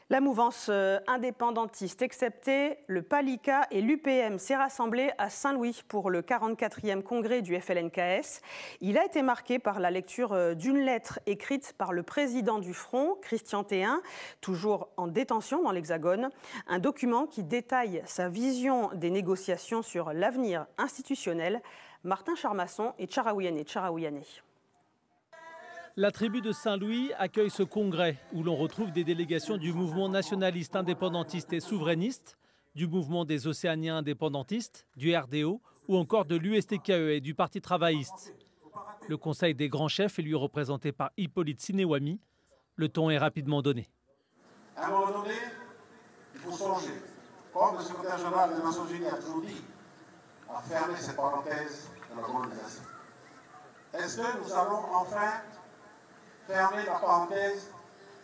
La mouvance indépendantiste, excepté le PALICA et l'UPM, s'est rassemblée à Saint-Louis pour le 44e congrès du FLNKS. Il a été marqué par la lecture d'une lettre écrite par le président du Front, Christian Théin, toujours en détention dans l'Hexagone. Un document qui détaille sa vision des négociations sur l'avenir institutionnel. Martin Charmasson et Tcharaouyane. La tribu de Saint-Louis accueille ce congrès où l'on retrouve des délégations du mouvement nationaliste indépendantiste et souverainiste, du mouvement des Océaniens indépendantistes, du RDO ou encore de l'USTKE et du Parti travailliste. Le conseil des grands chefs est lui représenté par Hippolyte Sinewami. Le ton est rapidement donné. À un moment donné, il faut songer, comme le secrétaire général des Nations Unies a toujours dit, à fermer cette parenthèse de la colonisation. Est-ce que nous allons enfin fermer la parenthèse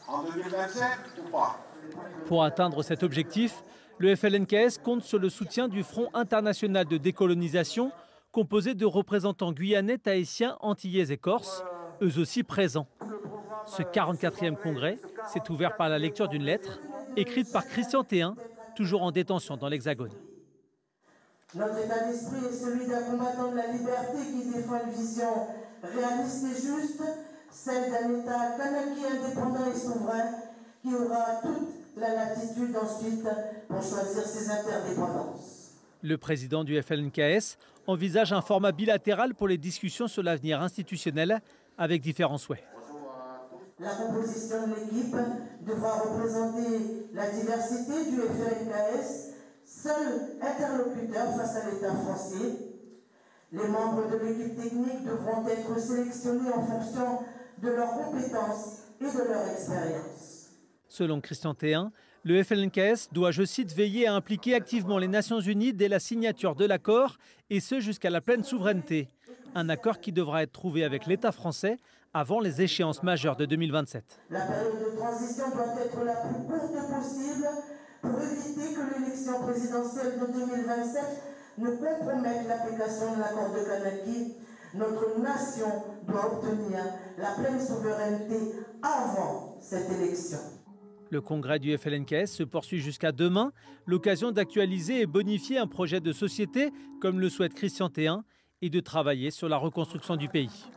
en 2027 ou pas? Pour atteindre cet objectif, le FLNKS compte sur le soutien du Front international de décolonisation, composé de représentants guyanais, tahitiens, antillais et corses, eux aussi présents. Ce 44e congrès s'est ouvert par la lecture d'une lettre écrite par Christian Théin, toujours en détention dans l'Hexagone. Notre état d'esprit est celui d'un combattant de la liberté qui défend une vision réaliste et juste, celle d'un État kanaki indépendant et souverain qui aura toute la latitude ensuite pour choisir ses interdépendances. Le président du FLNKS envisage un format bilatéral pour les discussions sur l'avenir institutionnel avec différents souhaits. La composition de l'équipe devra représenter la diversité du FLNKS, seul interlocuteur face à l'État français. Les membres de l'équipe technique devront être sélectionnés en fonction de leurs compétences et de leur expérience. Selon Christian Théin, le FLNKS doit, je cite, veiller à impliquer activement les Nations Unies dès la signature de l'accord, et ce jusqu'à la pleine souveraineté. Un accord qui devra être trouvé avec l'État français avant les échéances majeures de 2027. La période de transition doit être la plus courte possible pour éviter que l'élection présidentielle de 2027 ne compromette l'application de l'accord de Kanaki. Notre nation doit obtenir la pleine souveraineté avant cette élection. Le congrès du FLNKS se poursuit jusqu'à demain, l'occasion d'actualiser et bonifier un projet de société, comme le souhaite Christian Théin, et de travailler sur la reconstruction du pays.